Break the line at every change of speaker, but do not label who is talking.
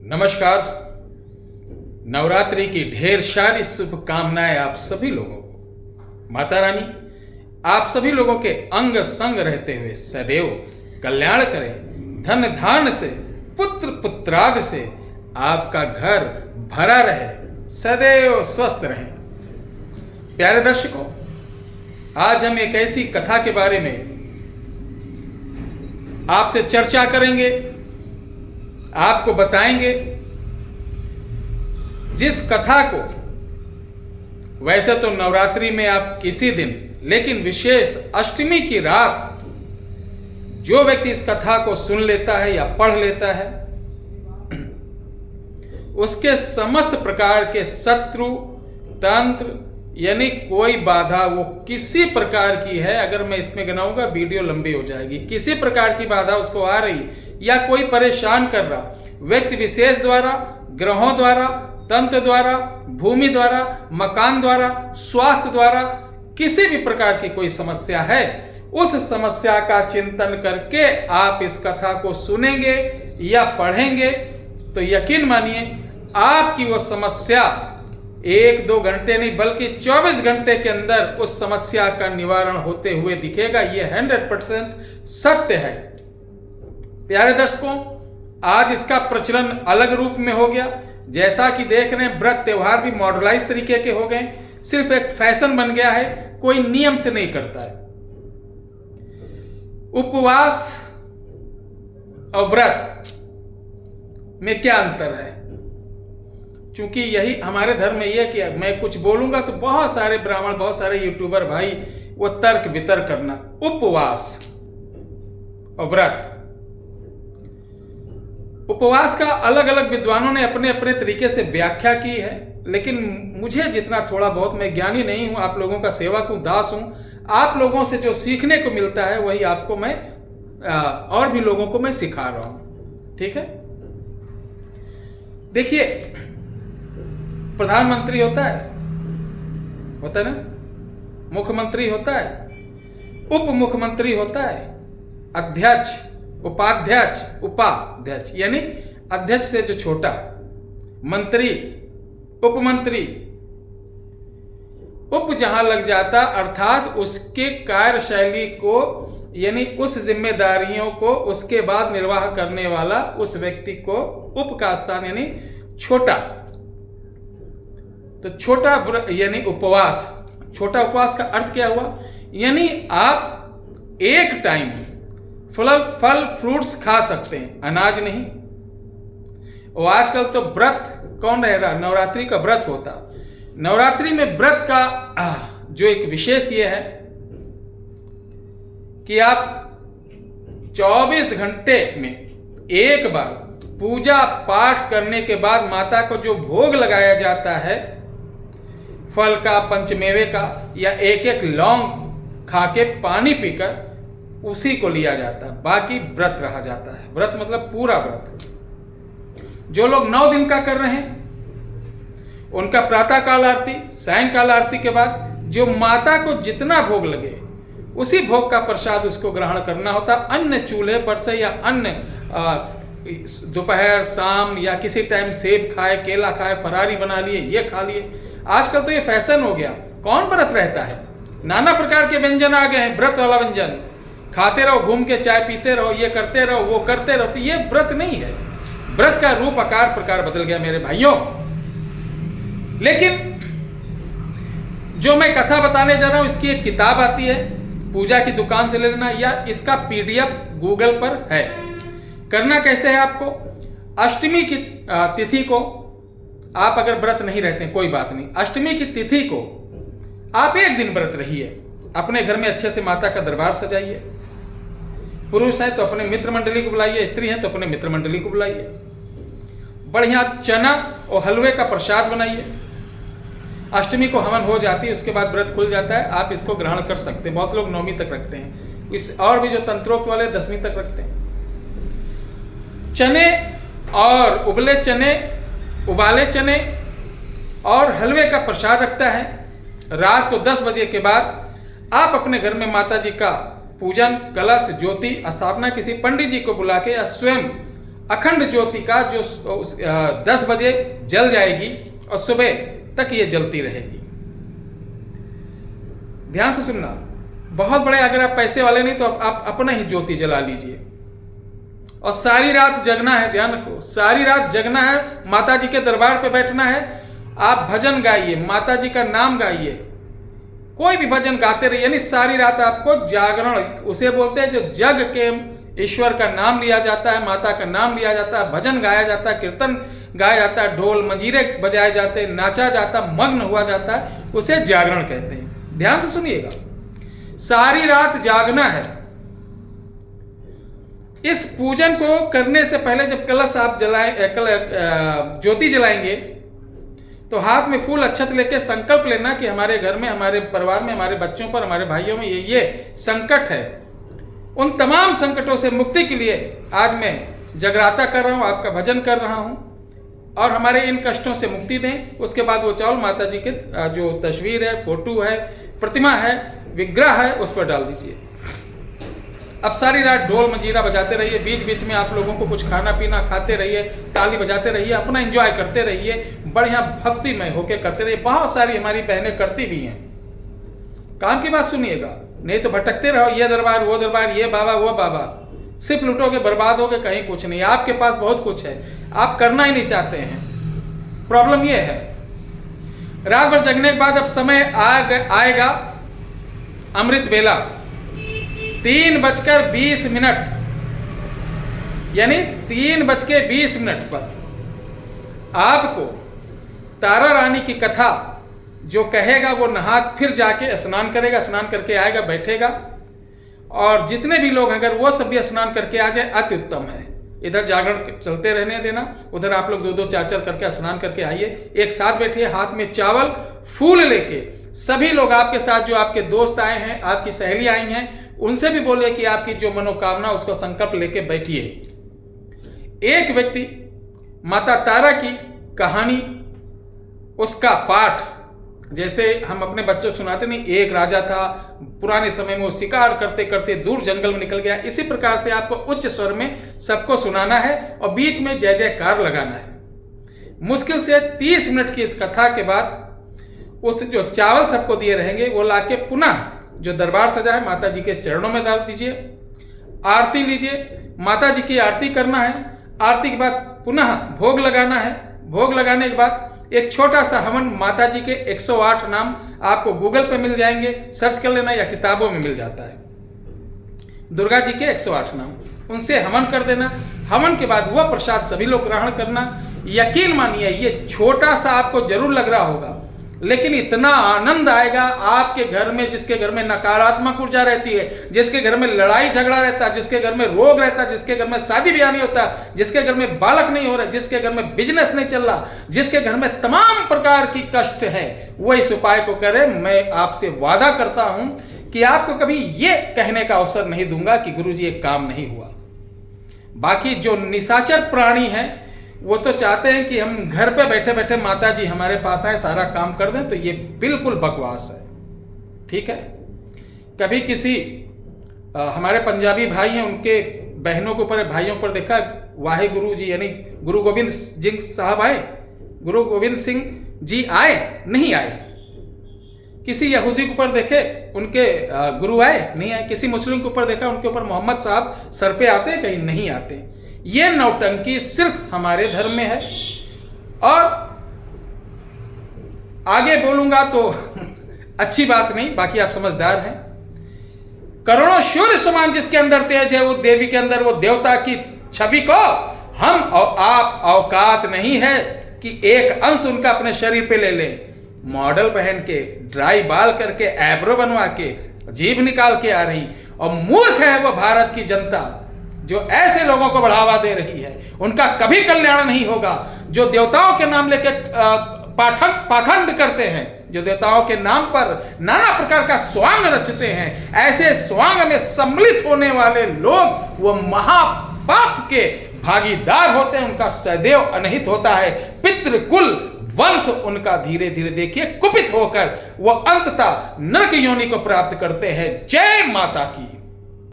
नमस्कार। नवरात्रि की ढेर सारी शुभकामनाएं आप सभी लोगों को। माता रानी आप सभी लोगों के अंग संग रहते हुए सदैव कल्याण करें। धन धान से, पुत्र पुत्रादि से आपका घर भरा रहे, सदैव स्वस्थ रहें। प्यारे दर्शकों, आज हम एक ऐसी कथा के बारे में आपसे चर्चा करेंगे, आपको बताएंगे जिस कथा को वैसे तो नवरात्रि में आप किसी दिन, लेकिन विशेष अष्टमी की रात जो व्यक्ति इस कथा को सुन लेता है या पढ़ लेता है, उसके समस्त प्रकार के शत्रु तंत्र यानी कोई बाधा, वो किसी प्रकार की है, अगर मैं इसमें गिनाऊंगा वीडियो लंबी हो जाएगी, किसी प्रकार की बाधा उसको आ रही या कोई परेशान कर रहा, व्यक्ति विशेष द्वारा, ग्रहों द्वारा, तंत्र द्वारा, भूमि द्वारा, मकान द्वारा, स्वास्थ्य द्वारा, किसी भी प्रकार की कोई समस्या है, उस समस्या का चिंतन करके आप इस कथा को सुनेंगे या पढ़ेंगे तो यकीन मानिए आपकी वो समस्या 1-2 घंटे नहीं बल्कि 24 घंटे के अंदर उस समस्या का निवारण होते हुए दिखेगा। ये 100% सत्य है। प्यारे दर्शकों, आज इसका प्रचलन अलग रूप में हो गया। जैसा कि देख रहे हैं, व्रत त्योहार भी मॉडर्नाइज तरीके के हो गए, सिर्फ एक फैशन बन गया है, कोई नियम से नहीं करता है। उपवास और व्रत में क्या अंतर है? क्योंकि यही हमारे धर्म में यह कि मैं कुछ बोलूंगा तो बहुत सारे ब्राह्मण, बहुत सारे यूट्यूबर भाई वो तर्क वितर्क करना। उपवास और व्रत, उपवास का अलग अलग विद्वानों ने अपने अपने तरीके से व्याख्या की है, लेकिन मुझे जितना थोड़ा बहुत, मैं ज्ञानी नहीं हूं, आप लोगों का सेवक हूं, दास हूं, आप लोगों से जो सीखने को मिलता है वही आपको मैं और भी लोगों को मैं सिखा रहा हूं। ठीक है, देखिए, प्रधानमंत्री होता है ना, मुख्यमंत्री होता है, उप मुख्यमंत्री होता है, अध्यक्ष, उपाध्यक्ष, उपाध्यक्ष यानी अध्यक्ष से जो छोटा, मंत्री, उपमंत्री, उप जहां लग जाता अर्थात उसके कार्यशैली को यानी उस जिम्मेदारियों को उसके बाद निर्वाह करने वाला उस व्यक्ति को उप का स्थान यानी छोटा। तो छोटा यानी उपवास, छोटा उपवास का अर्थ क्या हुआ? यानी आप एक टाइम फल फ्रूट्स खा सकते हैं, अनाज नहीं। और आजकल तो व्रत कौन रह रहा? नवरात्रि का व्रत होता। नवरात्रि में व्रत का जो एक विशेष ये है कि आप 24 घंटे में एक बार पूजा पाठ करने के बाद माता को जो भोग लगाया जाता है, फल का, पंचमेवे का, या एक एक लौंग खा के पानी पीकर उसी को लिया जाता है, बाकी व्रत रहा जाता है। व्रत मतलब पूरा व्रत। जो लोग 9 दिन का कर रहे हैं उनका प्रातः काल आरती, सायंकाल आरती के बाद जो माता को जितना भोग लगे उसी भोग का प्रसाद उसको ग्रहण करना होता। अन्य चूल्हे पर से या अन्य दोपहर शाम या किसी टाइम सेब खाए, केला खाए, फरारी बना लिए, ये खा लिए। आजकल तो ये फैशन हो गया, कौन व्रत रहता है? नाना प्रकार के व्यंजन आ गए हैं, व्रत वाला व्यंजन, खाते रहो, घूम के चाय पीते रहो, ये करते रहो, वो करते रहो। तो ये व्रत नहीं है। व्रत का रूप, आकार, प्रकार बदल गया मेरे भाइयों। लेकिन जो मैं कथा बताने जा रहा हूं, इसकी एक किताब आती है, पूजा की दुकान से ले लेना, या इसका PDF गूगल पर है। करना कैसे है आपको? अष्टमी की तिथि को आप अगर व्रत नहीं रहते हैं कोई बात नहीं, अष्टमी की तिथि को आप एक दिन व्रत रहिए, अपने घर में अच्छे से माता का दरबार सजाइए। पुरुष है तो अपने मित्र मंडली को बुलाइए, स्त्री है तो अपने मित्र मंडली को बुलाइए। बढ़िया चना और हलवे का प्रसाद बनाइए। अष्टमी को हवन हो जाती है, उसके बाद व्रत खुल जाता है, आप इसको ग्रहण कर सकते हैं। बहुत लोग 9वीं तक रखते हैं, इस और भी जो तंत्रोक्त वाले 10वीं तक रखते हैं। चने और उबले चने, उबाले चने और हलवे का प्रसाद रखता है। रात को 10 बजे के बाद आप अपने घर में माता जी का पूजन, कलश, ज्योति स्थापना किसी पंडित जी को बुला के या स्वयं अखंड ज्योति का जो 10 बजे जल जाएगी और सुबह तक ये जलती रहेगी। ध्यान से सुनना, बहुत बड़े अगर आप पैसे वाले नहीं तो आप अपना ही ज्योति जला लीजिए और सारी रात जगना है। ध्यान रखो, सारी रात जगना है, माता जी के दरबार पे बैठना है। आप भजन गाइए, माता जी का नाम गाइए, कोई भी भजन गाते रहिए, यानी सारी रात आपको जागरण, उसे बोलते हैं जो जग के ईश्वर का नाम लिया जाता है, माता का नाम लिया जाता है, भजन गाया जाता है, कीर्तन गाया जाता है, ढोल मंजीरे बजाए जाते हैं, नाचा जाता, मग्न हुआ जाता है, उसे जागरण कहते हैं। ध्यान से सुनिएगा, सारी रात जागना है। इस पूजन को करने से पहले जब कलश आप ज्योति जलाएंगे तो हाथ में फूल अक्षत लेके संकल्प लेना कि हमारे घर में, हमारे परिवार में, हमारे बच्चों पर, हमारे भाइयों में ये संकट है, उन तमाम संकटों से मुक्ति के लिए आज मैं जगराता कर रहा हूं, आपका भजन कर रहा हूं और हमारे इन कष्टों से मुक्ति दें। उसके बाद वो चावल माता जी के जो तस्वीर है, फोटो है, प्रतिमा है, विग्रह है, उस पर डाल दीजिए। अब सारी रात ढोल मंजीरा बजाते रहिए, बीच बीच में आप लोगों को कुछ खाना पीना खाते रहिए, ताली बजाते रहिए, अपना एंजॉय करते रहिए, बढ़िया भक्तिमय होके करते रहिए। बहुत सारी हमारी बहनें करती भी हैं। काम की बात सुनिएगा, नहीं तो भटकते रहो, ये दरबार वो दरबार, ये बाबा वो बाबा, सिर्फ लुटोगे, बर्बाद होगे, कहीं कुछ नहीं। आपके पास बहुत कुछ है, आप करना ही नहीं चाहते हैं। प्रॉब्लम ये है, रात भर जगने के बाद अब समय आएगा अमृत बेला, 3:20 यानी 3:20 पर आपको तारा रानी की कथा जो कहेगा वो नहा फिर जाके स्नान करेगा, स्नान करके आएगा, बैठेगा, और जितने भी लोग अगर वो सब भी स्नान करके आ जाए अति उत्तम है। इधर जागरण चलते रहने देना, उधर आप लोग 2-2 4-4 करके स्नान करके आइए, एक साथ बैठिए, हाथ में चावल फूल लेके। सभी लोग आपके साथ, जो आपके दोस्त आए हैं, आपकी सहेली आई हैं, उनसे भी बोले कि आपकी जो मनोकामना उसको संकल्प लेके बैठिए। एक व्यक्ति माता तारा की कहानी, उसका पाठ, जैसे हम अपने बच्चों को सुनाते नहीं, एक राजा था, पुराने समय में वो शिकार करते करते दूर जंगल में निकल गया, इसी प्रकार से आपको उच्च स्वर में सबको सुनाना है और बीच में जय जयकार लगाना है। मुश्किल से 30 मिनट की इस कथा के बाद उस जो चावल सबको दिए रहेंगे वो लाके पुनः जो दरबार सजा है माता जी के चरणों में डाल दीजिए, आरती लीजिए, माता जी की आरती करना है। आरती के बाद पुनः भोग लगाना है। भोग लगाने के बाद एक छोटा सा हवन, माता जी के 108 नाम आपको गूगल पे मिल जाएंगे, सर्च कर लेना, या किताबों में मिल जाता है, दुर्गा जी के 108 नाम, उनसे हवन कर देना। हवन के बाद वह प्रसाद सभी लोग ग्रहण करना। यकीन मानिए ये छोटा सा आपको जरूर लग रहा होगा, लेकिन इतना आनंद आएगा आपके घर में, जिसके घर में नकारात्मक ऊर्जा रहती है, जिसके घर में लड़ाई झगड़ा रहता है, जिसके घर में रोग रहता है, जिसके घर में शादी ब्याह नहीं होता, जिसके घर में बालक नहीं हो रहा, जिसके घर में बिजनेस नहीं चल रहा, जिसके घर में तमाम प्रकार की कष्ट है, वो इस उपाय को करे। मैं आपसे वादा करता हूं कि आपको कभी ये कहने का अवसर नहीं दूंगा कि गुरुजी ये काम नहीं हुआ। बाकी जो निशाचर प्राणी है वो तो चाहते हैं कि हम घर पे बैठे बैठे माता जी हमारे पास आए, सारा काम कर दें, तो ये बिल्कुल बकवास है। ठीक है, कभी किसी हमारे पंजाबी भाई हैं, उनके बहनों के ऊपर, भाइयों पर देखा, वाहे गुरु जी यानी गुरु गोविंद सिंह साहब आए, गुरु गोविंद सिंह जी आए, नहीं आए। किसी यहूदी के ऊपर देखे, उनके गुरु आए, नहीं आए। किसी मुस्लिम के ऊपर देखा, उनके ऊपर मोहम्मद साहब सर पे आते हैं, कहीं नहीं आते। ये नौटंकी सिर्फ हमारे धर्म में है। और आगे बोलूंगा तो अच्छी बात नहीं, बाकी आप समझदार हैं। करोड़ों सूर्य समान जिसके अंदर तेज है, वो देवी के अंदर वो देवता की छवि को हम और आप औकात नहीं है कि एक अंश उनका अपने शरीर पे ले लें। मॉडल पहन के, ड्राई बाल करके, एब्रो बनवा के, जीभ निकाल के आ रही, और मूर्ख है वो भारत की जनता जो ऐसे लोगों को बढ़ावा दे रही है। उनका कभी कल्याण नहीं होगा। जो देवताओं के नाम लेके पाखंड करते हैं, जो देवताओं के नाम पर नाना प्रकार का स्वांग रचते हैं, ऐसे स्वांग में सम्मिलित होने वाले लोग वो महापाप के भागीदार होते हैं। उनका सदैव अनहित होता है। पितृकुल वंश उनका धीरे धीरे देखिए कुपित होकर वो अंततः नरक योनि को प्राप्त करते हैं। जय माता की।